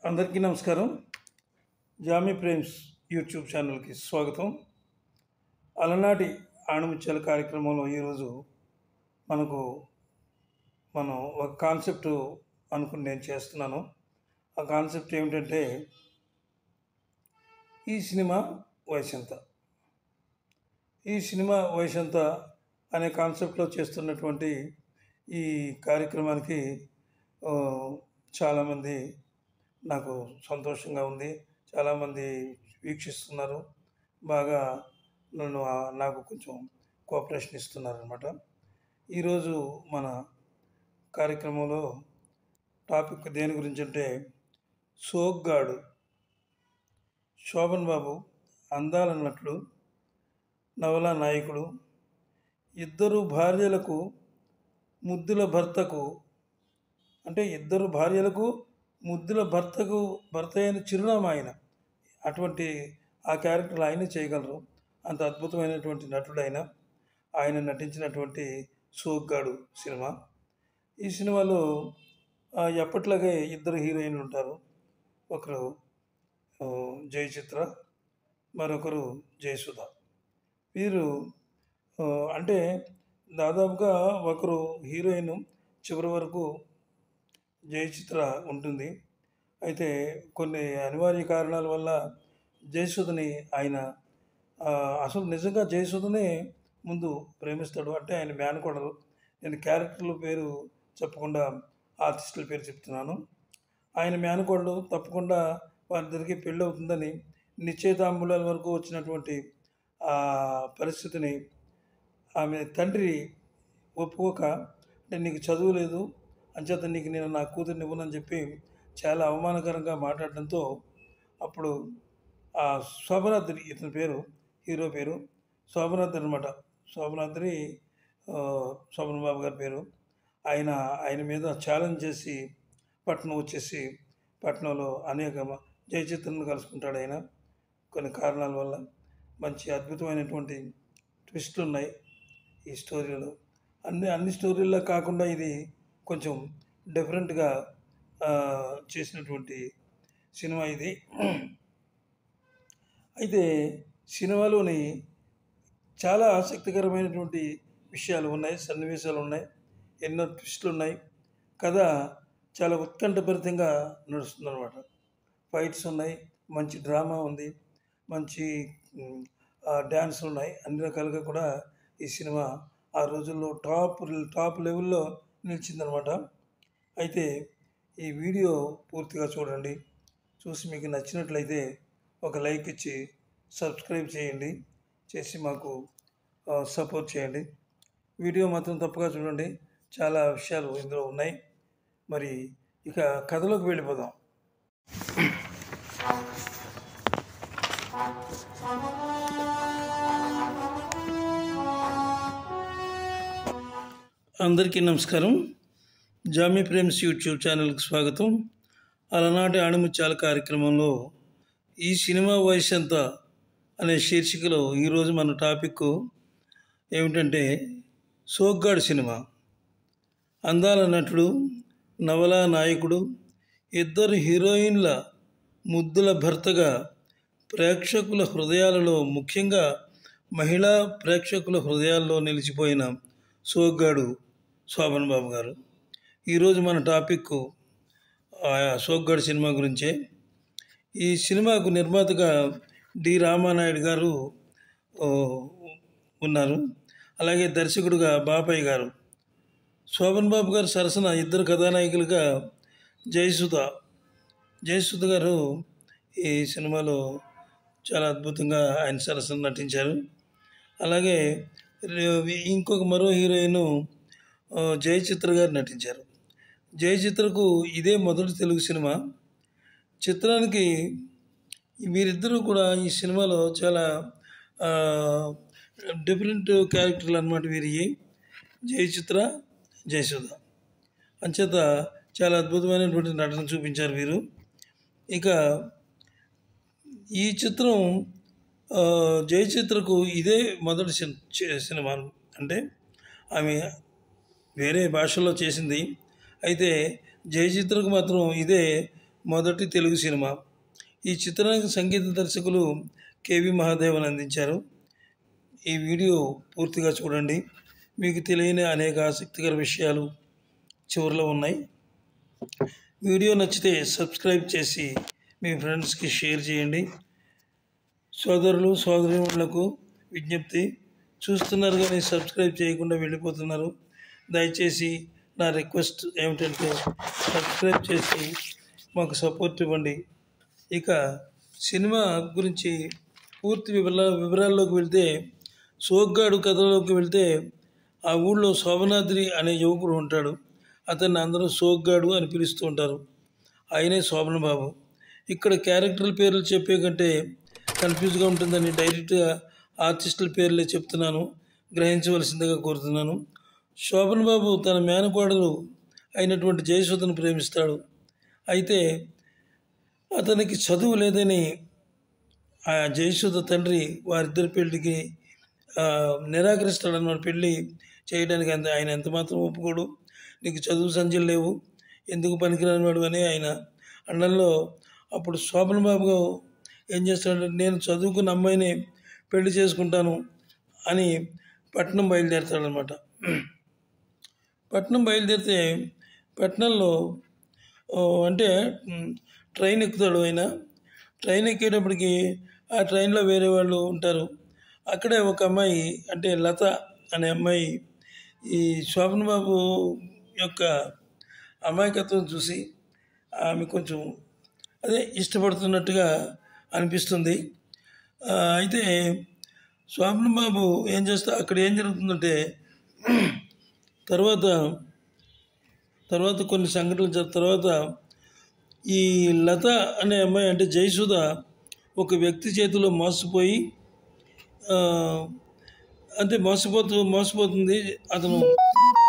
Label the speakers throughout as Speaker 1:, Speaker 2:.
Speaker 1: అందరికీ నమస్కారం. Jamie Prem's YouTube ఛానల్కి స్వాగతం. అలనాటి ఆణిముత్యాల కార్యక్రమంలో ఈరోజు మనకు మనం ఒక కాన్సెప్ట్ అనుకుని నేను చేస్తున్నాను. ఆ కాన్సెప్ట్ ఏమిటంటే ఈ సినిమా వయసెంత. ఈ సినిమా వయసెంత అనే కాన్సెప్ట్లో చేస్తున్నటువంటి ఈ కార్యక్రమానికి చాలామంది నాకు సంతోషంగా ఉంది. చాలామంది వీక్షిస్తున్నారు. బాగా నాకు కొంచెం కోఆపరేషన్ ఇస్తున్నారనమాట. ఈరోజు మన కార్యక్రమంలో టాపిక్ దేని గురించి అంటే సోగ్గాడు. శోభన్ బాబు అందాల నటుడు, నవలా నాయకుడు, ఇద్దరు భార్యలకు ముద్దుల భర్తకు అంటే ఇద్దరు భార్యలకు ముద్దుల భర్త అయిన చిరునామా ఆయన. అటువంటి ఆ క్యారెక్టర్ ఆయన చేయగలరు. అంత అద్భుతమైనటువంటి నటుడు ఆయన నటించినటువంటి సోగ్గాడు సినిమా. ఈ సినిమాలో ఎప్పట్లాగే ఇద్దరు హీరోయిన్లు ఉంటారు. ఒకరు జయచిత్ర, మరొకరు జయసుధ. వీరు అంటే దాదాపుగా ఒకరు హీరోయిన్ చివరి వరకు జయచిత్ర ఉంటుంది. అయితే కొన్ని అనివార్య కారణాల వల్ల జయసుధని ఆయన అసలు నిజంగా జయసుధనే ముందు ప్రేమిస్తాడు. అంటే ఆయన మేనకోడలు. నేను క్యారెక్టర్ల పేరు చెప్పకుండా ఆర్టిస్టుల పేరు చెప్తున్నాను. ఆయన మేనకోడలు. తప్పకుండా వారిద్దరికి పెళ్ళి అవుతుందని నిశ్చయితాంబూలాల వరకు వచ్చినటువంటి పరిస్థితిని ఆమె తండ్రి ఒప్పుకోక, అంటే నీకు చదువు లేదు, అంచేత నీకు నేను నా కూతుర్ని ఇవ్వనని చెప్పి చాలా అవమానకరంగా మాట్లాడడంతో అప్పుడు ఆ శోభనాద్రి, ఇతని పేరు హీరో పేరు శోభనాద్రి అనమాట. శోభనాద్రి శోభన్ బాబు గారి పేరు. ఆయన మీద ఛాలెంజ్ చేసి పట్నం వచ్చేసి పట్నంలో అనేక జయచిత్రను కలుసుకుంటాడు. ఆయన కొన్ని కారణాల వల్ల మంచి అద్భుతమైనటువంటి ట్విస్టులు ఉన్నాయి ఈ స్టోరీలో. అన్ని స్టోరీల్లో కాకుండా ఇది కొంచెం డిఫరెంట్గా చేసినటువంటి సినిమా ఇది. అయితే సినిమాలోని చాలా ఆసక్తికరమైనటువంటి విషయాలు ఉన్నాయి, సన్నివేశాలు ఉన్నాయి, ఎన్నో ట్విస్టులు ఉన్నాయి. కథ చాలా ఉత్కంఠభరితంగా నడుస్తుందన్నమాట. ఫైట్స్ ఉన్నాయి, మంచి డ్రామా ఉంది, మంచి డ్యాన్సులు ఉన్నాయి. అన్ని రకాలుగా కూడా ఈ సినిమా ఆ రోజుల్లో టాప్ లెవెల్లో నిలిచిందనమాట. అయితే ఈ వీడియో పూర్తిగా చూడండి. చూసి మీకు నచ్చినట్లయితే ఒక లైక్ ఇచ్చి సబ్స్క్రైబ్ చేయండి, చేసి మాకు సపోర్ట్ చేయండి. వీడియో మాత్రం తప్పగా చూడండి. చాలా విషయాలు ఇందులో ఉన్నాయి. మరి ఇక కథలోకి వెళ్ళిపోదాం. అందరికీ నమస్కారం. జామీ ప్రేమ్స్ యూట్యూబ్ ఛానల్కి స్వాగతం. అలనాటి ఆణిముత్యాల కార్యక్రమంలో ఈ సినిమా వయసెంత అనే శీర్షికలో ఈరోజు మన టాపిక్ ఏమిటంటే సోగ్గాడు సినిమా. అందాల నటుడు, నవలా నాయకుడు, ఇద్దరు హీరోయిన్ల ముద్దుల భర్తగా ప్రేక్షకుల హృదయాలలో, ముఖ్యంగా మహిళా ప్రేక్షకుల హృదయాల్లో నిలిచిపోయిన సోగ్గాడు శోభన్ బాబు గారు. ఈరోజు మన టాపిక్ సోగ్గాడు సినిమా గురించే. ఈ సినిమాకు నిర్మాతగా డి రామానాయుడు గారు ఉన్నారు. అలాగే దర్శకుడుగా బాపయ్య గారు. శోభన్ బాబు గారు సరసన ఇద్దరు కథానాయకులుగా జయసుధ గారు ఈ సినిమాలో చాలా అద్భుతంగా ఆయన సరసన నటించారు. అలాగే ఇంకొక మరో హీరోయిన్ జయచిత్ర గారు నటించారు. జయచిత్రకు ఇదే మొదటి తెలుగు సినిమా. చిత్రానికి వీరిద్దరూ కూడా ఈ సినిమాలో చాలా డిఫరెంట్ క్యారెక్టర్లు అన్నమాట వీరి, జయచిత్ర, జయసుధ. అంచేత చాలా అద్భుతమైనటువంటి నటన చూపించారు వీరు. ఇక ఈ చిత్రం జయచిత్రకు ఇదే మొదటి సినిమా. అంటే ఆమె వేరే భాషలో చేసింది. అయితే జయచిత్రకు మాత్రం ఇదే మొదటి తెలుగు సినిమా. ఈ చిత్రానికి సంగీత దర్శకులు కెవి మహాదేవన్ అందించారు. ఈ వీడియో పూర్తిగా చూడండి. మీకు తెలియని అనేక ఆసక్తికర విషయాలు చివరిలో ఉన్నాయి. వీడియో నచ్చితే సబ్స్క్రైబ్ చేసి మీ ఫ్రెండ్స్కి షేర్ చేయండి. సోదరులు సోదరీమణులకు విజ్ఞప్తి, చూస్తున్నారు కానీ సబ్స్క్రైబ్ చేయకుండా వెళ్ళిపోతున్నారు. దయచేసి నా రిక్వెస్ట్ ఏమిటంటే సబ్స్క్రైబ్ చేసి మాకు సపోర్ట్ ఇవ్వండి. ఇక సినిమా గురించి పూర్తి వివరాల్లోకి వెళ్తే, సోగ్గాడు కథలోకి వెళ్తే, ఆ ఊళ్ళో శోభనాద్రి అనే యువకుడు ఉంటాడు. అతన్ని అందరూ సోగ్గాడు అని పిలుస్తూ ఉంటారు. ఆయనే శోభన్ బాబు. ఇక్కడ క్యారెక్టర్ల పేర్లు చెప్పే కంటే కన్ఫ్యూజ్గా ఉంటుందని డైరెక్ట్గా ఆర్టిస్టుల పేర్లే చెప్తున్నాను, గ్రహించవలసిందిగా కోరుతున్నాను. శోభన్ బాబు తన మేనకోడలు అయినటువంటి జయసుధను ప్రేమిస్తాడు. అయితే అతనికి చదువు లేదని ఆ జయసుధ తండ్రి వారిద్దరి పెళ్లికి నిరాకరిస్తాడన్నమాట. పెళ్ళి చేయడానికి ఆయన ఎంతమాత్రం ఒప్పుకోడు. నీకు చదువు సంధ్యలు లేవు, ఎందుకు పనికిరాని వాడు అని ఆయన అండంలో అప్పుడు శోభన్ బాబు ఏం చేస్తాడంటే, నేను చదువుకున్న అమ్మాయిని పెళ్లి చేసుకుంటాను అని పట్నం బయలుదేరుతాడనమాట. పట్నం బయలుదేరితే పట్నంలో అంటే ట్రైన్ ఎక్కుతాడు ఆయన. ట్రైన్ ఎక్కేటప్పటికి ఆ ట్రైన్లో వేరే వాళ్ళు ఉంటారు. అక్కడే ఒక అమ్మాయి, అంటే లత అనే అమ్మాయి, ఈ శోభన్ బాబు యొక్క అమాయకత్వం చూసి ఆమె కొంచెం ఇష్టపడుతున్నట్టుగా అనిపిస్తుంది. అయితే శోభన్ బాబు ఏం చేస్తా, అక్కడ ఏం జరుగుతుందంటే తర్వాత కొన్ని సంఘటనల తర్వాత ఈ లత అనే అమ్మాయి, అంటే జయసుధ, ఒక వ్యక్తి చేతిలో మోసపోయి అంటే మోసపోతుంది. అతను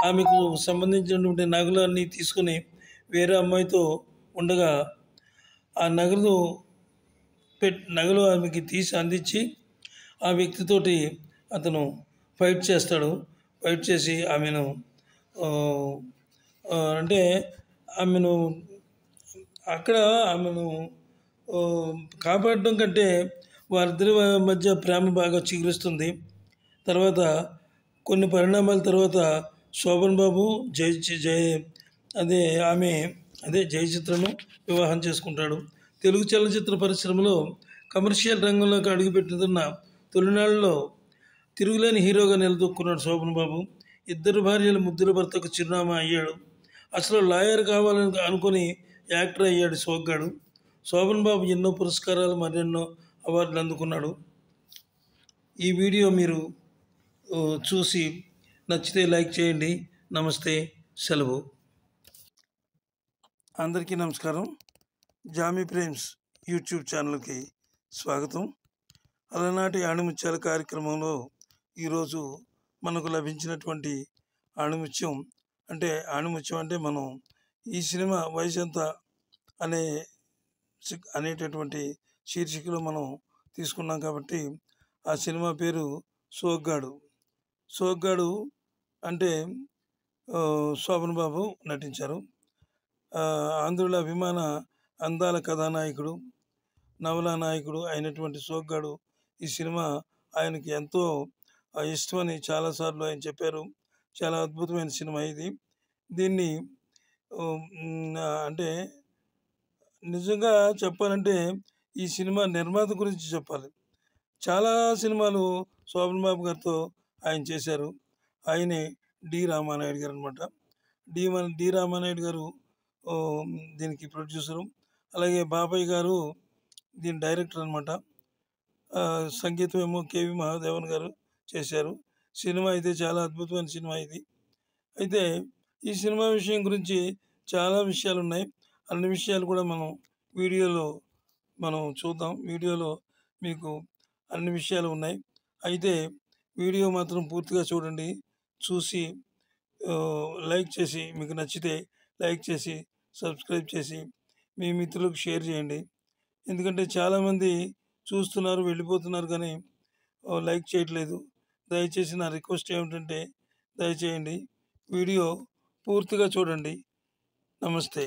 Speaker 1: ఆమెకు సంబంధించినటువంటి నగలన్నీ తీసుకుని వేరే అమ్మాయితో ఉండగా ఆ నగలు ఆమెకి తీసి అందించి ఆ వ్యక్తితోటి అతను ఫైట్ చేస్తాడు. ఫైట్ చేసి ఆమెను అంటే ఆమెను కాపాడడం కంటే వారిద్దరి మధ్య ప్రేమ బాగా చిగురిస్తుంది. తర్వాత కొన్ని పరిణామాల తర్వాత శోభన్ బాబు జయచిత్రను వివాహం చేసుకుంటాడు. తెలుగు చలనచిత్ర పరిశ్రమలో కమర్షియల్ రంగంలోకి అడుగుపెట్టుతున్న తొలినాళ్ళలో తిరుగులేని హీరోగా నిలదొక్కున్నాడు శోభన్ బాబు. ఇద్దరు భార్యల ముద్దుల భర్తకు చిరునామా అయ్యాడు. అసలు లాయర్ కావాలని అనుకుని యాక్టర్ అయ్యాడు సోగ్గాడు. శోభన్ బాబు ఎన్నో పురస్కారాలు, మరెన్నో అవార్డులు అందుకున్నాడు. ఈ వీడియో మీరు చూసి నచ్చితే లైక్ చేయండి. నమస్తే, సెలవు. అందరికీ నమస్కారం. జామీ ప్రేమ్స్ యూట్యూబ్ ఛానల్కి స్వాగతం. అలనాటి ఆణిముత్యాల కార్యక్రమంలో ఈరోజు మనకు లభించినటువంటి ఆణిముత్యం అంటే మనం ఈ సినిమా వయసెంత అనేటటువంటి శీర్షికలో మనం తీసుకున్నాం కాబట్టి ఆ సినిమా పేరు సోగ్గాడు అంటే శోభన్ బాబు నటించారు. ఆంధ్రుల అభిమాన అందాల కథానాయకుడు, నవలా నాయకుడు అయినటువంటి సోగ్గాడు ఈ సినిమా ఆయనకి ఎంతో ఇష్టమని చాలాసార్లు ఆయన చెప్పారు. చాలా అద్భుతమైన సినిమా ఇది. దీన్ని అంటే నిజంగా చెప్పాలంటే ఈ సినిమా నిర్మాత గురించి చెప్పాలి. చాలా సినిమాలు శోభన్ బాబు గారితో ఆయన చేశారు. ఆయనే డి రామానాయుడు గారు అనమాట. డి రామానాయుడు గారు దీనికి ప్రొడ్యూసరు. అలాగే బాబాయ్ గారు దీని డైరెక్టర్ అనమాట. సంగీతం ఏమో కెవి మహాదేవన్ గారు చేశారు. సినిమా అయితే చాలా అద్భుతమైన సినిమా ఇది. అయితే ఈ సినిమా విషయం గురించి చాలా విషయాలు ఉన్నాయి. అన్ని విషయాలు కూడా వీడియోలో చూద్దాం. వీడియోలో మీకు అన్ని విషయాలు ఉన్నాయి. అయితే వీడియో మాత్రం పూర్తిగా చూడండి. చూసి లైక్ చేసి, మీకు నచ్చితే లైక్ చేసి సబ్స్క్రైబ్ చేసి మీ మిత్రులకు షేర్ చేయండి. ఎందుకంటే చాలామంది చూస్తున్నారు, వెళ్ళిపోతున్నారు, కానీ లైక్ చేయట్లేదు. దయచేసి నా రిక్వెస్ట్ ఏమిటంటే దయచేయండి, వీడియో పూర్తిగా చూడండి. నమస్తే.